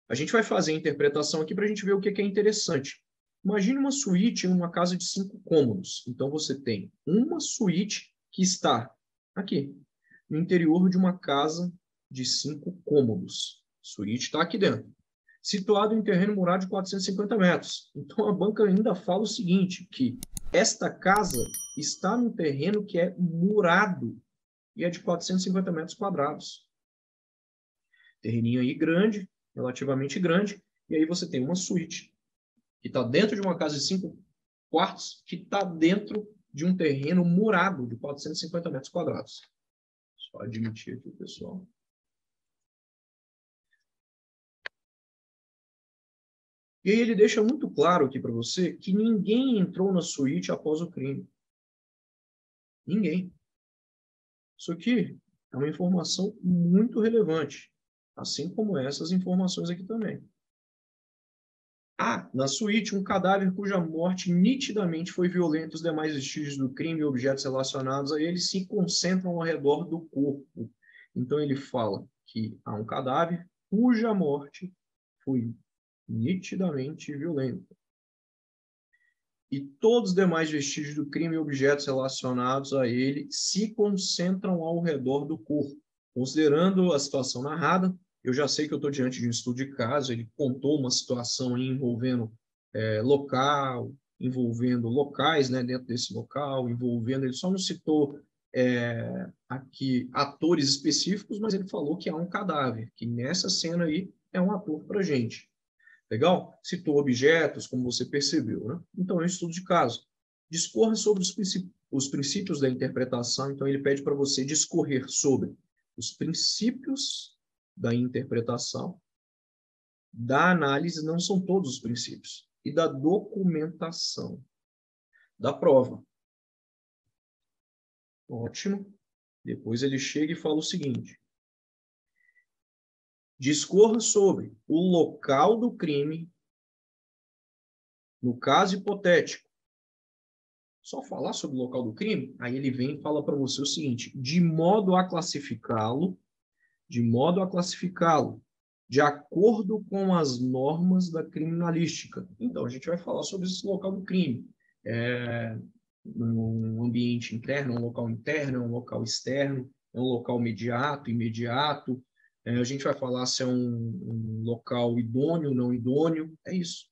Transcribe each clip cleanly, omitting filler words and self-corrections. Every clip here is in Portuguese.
A gente vai fazer a interpretação aqui para a gente ver o que é interessante. Imagine uma suíte em uma casa de 5 cômodos. Então, você tem uma suíte que está aqui, no interior de uma casa de 5 cômodos. A suíte está aqui dentro, situado em terreno murado de 450 metros. Então, a banca ainda fala o seguinte, que esta casa está num terreno que é murado e é de 450 metros quadrados. Terreninho aí grande, relativamente grande, e aí você tem uma suíte que está dentro de uma casa de 5 quartos, que está dentro de um terreno murado de 450 metros quadrados. Só admitir aqui, pessoal. E aí ele deixa muito claro aqui para você que ninguém entrou na suíte após o crime. Ninguém. Isso aqui é uma informação muito relevante, assim como essas informações aqui também. Há, na suíte, um cadáver cuja morte nitidamente foi violenta. Os demais vestígios do crime e objetos relacionados a ele se concentram ao redor do corpo. Então, ele fala que há um cadáver cuja morte foi nitidamente violenta. E todos os demais vestígios do crime e objetos relacionados a ele se concentram ao redor do corpo. Considerando a situação narrada, eu já sei que eu estou diante de um estudo de caso, ele contou uma situação envolvendo local, envolvendo locais, né, dentro desse local, envolvendo, ele só não citou aqui atores específicos, mas ele falou que há um cadáver, que nessa cena aí é um ator para gente. Legal? Citou objetos, como você percebeu, né? Então, é um estudo de caso. Discorra sobre os princípios da interpretação, então ele pede para você discorrer sobre os princípios da interpretação, da análise, não são todos os princípios, e da documentação da prova. Ótimo. Depois ele chega e fala o seguinte: discorra sobre o local do crime, no caso hipotético. Só falar sobre o local do crime, aí ele vem e fala para você o seguinte: de modo a classificá-lo, de acordo com as normas da criminalística. Então, a gente vai falar sobre esse local do crime. Um ambiente interno, um local interno, um local externo, é um local imediato. A gente vai falar se é um local idôneo, não idôneo, é isso.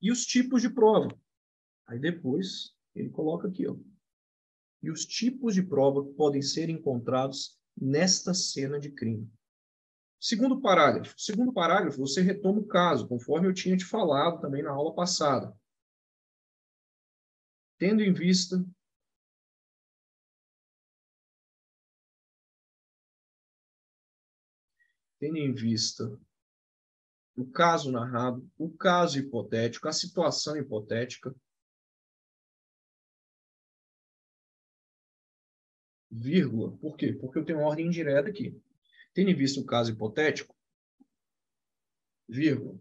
E os tipos de prova. Aí depois ele coloca aqui, ó. E os tipos de prova que podem ser encontrados nesta cena de crime. Segundo parágrafo. Segundo parágrafo, você retoma o caso, conforme eu tinha te falado também na aula passada. Tendo em vista o caso narrado, o caso hipotético, a situação hipotética, vírgula. Por quê? Porque eu tenho uma ordem indireta aqui. Tendo em vista o caso hipotético, vírgula.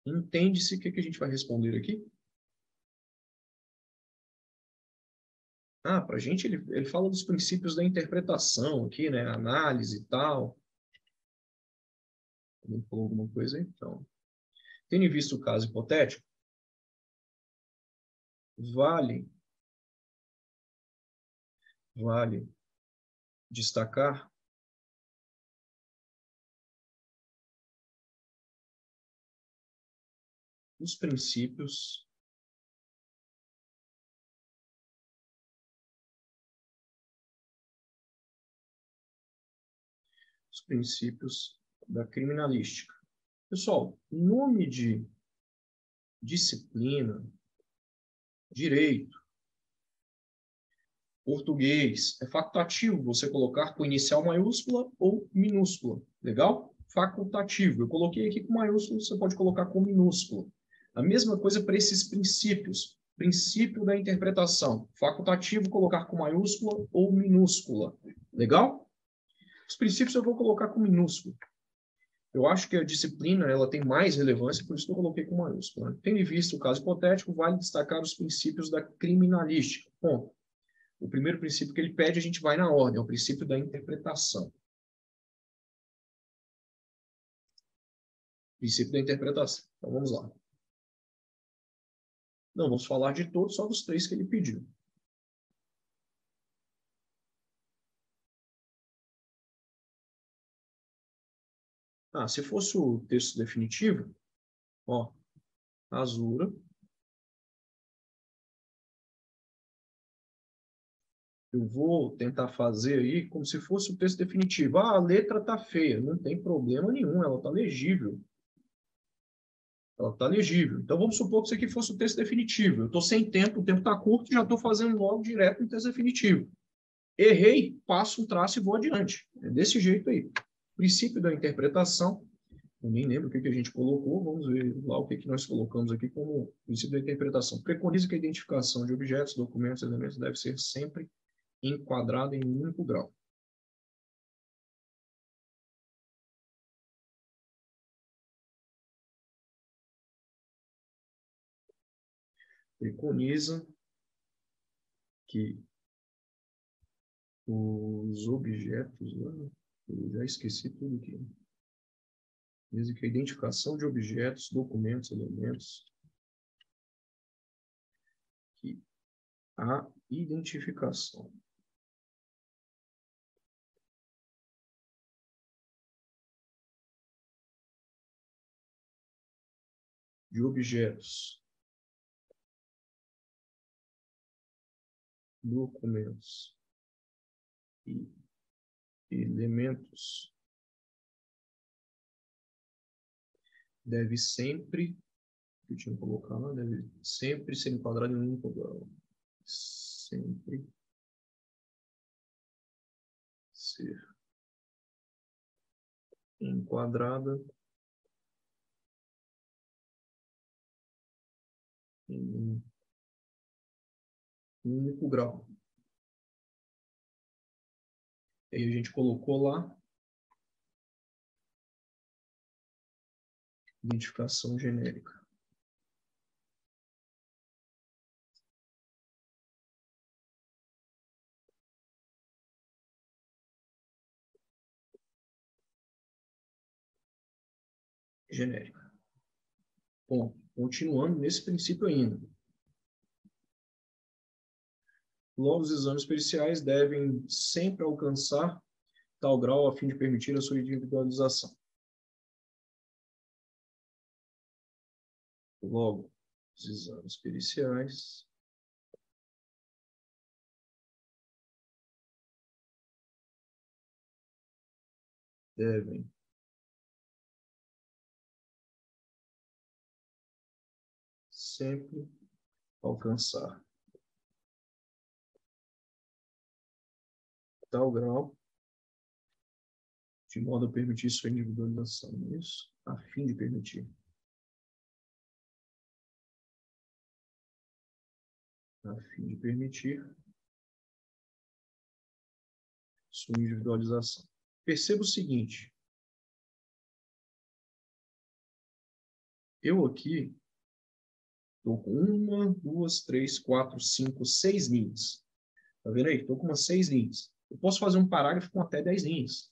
Entende-se o que a gente vai responder aqui? Para a gente, ele fala dos princípios da interpretação aqui, né? Análise e tal. Ele falou alguma coisa aí? Então, tendo em vista o caso hipotético, vale destacar os princípios da criminalística. Pessoal, nome de disciplina, direito, português, é facultativo você colocar com inicial maiúscula ou minúscula. Legal? Facultativo. Eu coloquei aqui com maiúsculo, você pode colocar com minúscula. A mesma coisa para esses princípios. Princípio da interpretação. Facultativo, colocar com maiúscula ou minúscula. Legal? Os princípios eu vou colocar com minúsculo. Eu acho que a disciplina ela tem mais relevância, por isso que eu coloquei com maiúscula. Tendo em vista o caso hipotético, vale destacar os princípios da criminalística. Ponto. O primeiro princípio que ele pede, a gente vai na ordem, é o princípio da interpretação. Princípio da interpretação. Então, vamos lá. Não, vamos falar de todos, só dos 3 que ele pediu. Se fosse o texto definitivo, ó, rasura. Eu vou tentar fazer aí como se fosse o texto definitivo. A letra tá feia, não tem problema nenhum, ela tá legível. Ela tá legível. Então, vamos supor que isso aqui fosse o texto definitivo. Eu estou sem tempo, o tempo está curto, já estou fazendo logo direto no texto definitivo. Errei, passo um traço e vou adiante. É desse jeito aí. Princípio da interpretação. Eu nem lembro o que a gente colocou. Vamos ver lá o que nós colocamos aqui como princípio da interpretação. Preconiza que a identificação de objetos, documentos, elementos deve ser sempre enquadrada em um único grau. Preconiza que os objetos... Eu já esqueci tudo aqui. Desde que a identificação de objetos, documentos, elementos, que a identificação de objetos, documentos e elementos deve sempre, que eu tinha colocado lá, deve sempre ser enquadrado em um único grau. Sempre ser enquadrada em um único grau. E aí a gente colocou lá identificação genérica. Genérica. Bom, continuando nesse princípio ainda. Logo, os exames periciais devem sempre alcançar tal grau a fim de permitir a sua individualização. Logo, os exames periciais devem sempre alcançar tal grau de modo a permitir sua individualização. Isso, a fim de permitir. A fim de permitir sua individualização. Perceba o seguinte. Eu aqui estou com 1, 2, 3, 4, 5, 6 linhas. Tá vendo aí? Estou com umas 6 linhas. Eu posso fazer um parágrafo com até 10 linhas.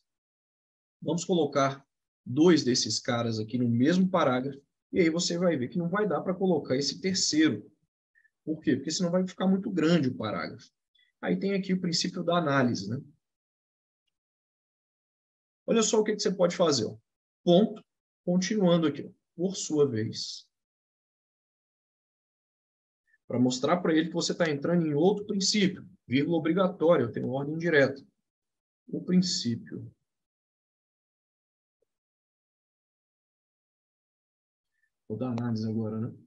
Vamos colocar 2 desses caras aqui no mesmo parágrafo, e aí você vai ver que não vai dar para colocar esse terceiro. Por quê? Porque senão vai ficar muito grande o parágrafo. Aí tem aqui o princípio da análise, né? Olha só o que você pode fazer. Ó. Ponto, continuando aqui, por sua vez. Para mostrar para ele que você está entrando em outro princípio, vírgula obrigatória, eu tenho ordem direta. O princípio vou dar análise agora, né?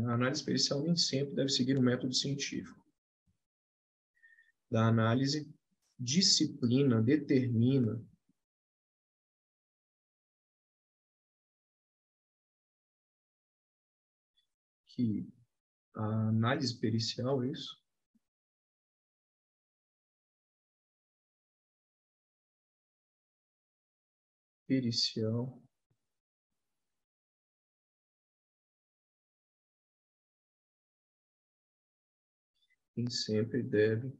A análise pericial nem sempre deve seguir o método científico. Da análise, disciplina determina que a análise pericial, é isso? pericial quem sempre deve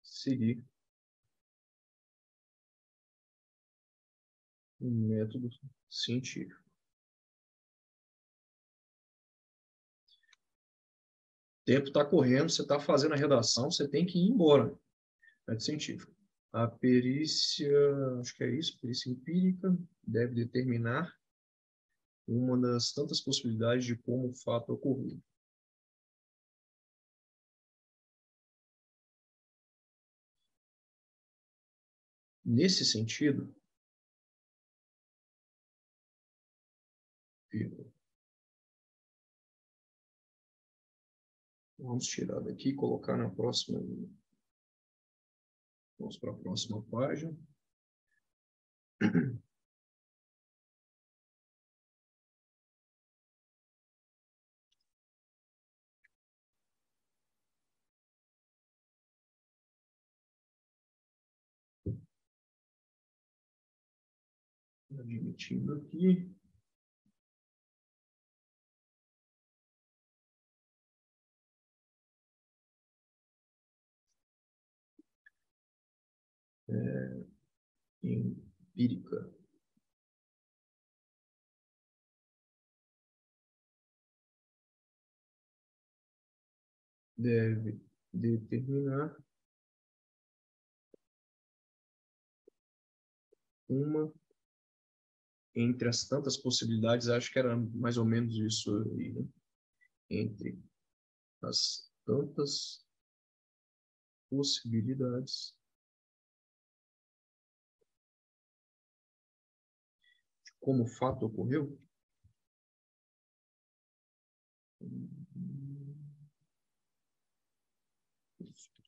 seguir um método científico. O tempo está correndo, você está fazendo a redação, você tem que ir embora. Método científico. A perícia, acho que é isso, perícia empírica, deve determinar uma das tantas possibilidades de como o fato ocorreu. Nesse sentido, vamos tirar daqui e colocar na próxima. Vamos para a próxima página. Admitindo aqui. Empírica. Deve determinar uma entre as tantas possibilidades, acho que era mais ou menos isso aí, né? Entre as tantas possibilidades de como o fato ocorreu.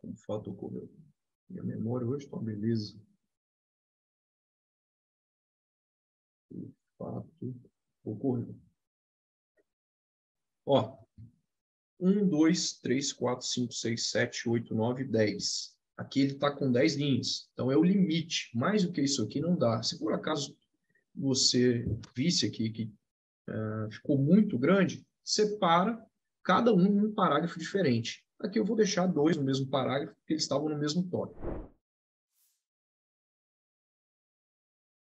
Como o fato ocorreu. Minha memória hoje está uma beleza. O fato ocorreu. Ó, 1, 2, 3, 4, 5, 6, 7, 8, 9, 10. Aqui ele está com 10 linhas. Então é o limite. Mais do que isso aqui não dá. Se por acaso você visse aqui que ficou muito grande, separa cada um num parágrafo diferente. Aqui eu vou deixar 2 no mesmo parágrafo, porque eles estavam no mesmo tópico.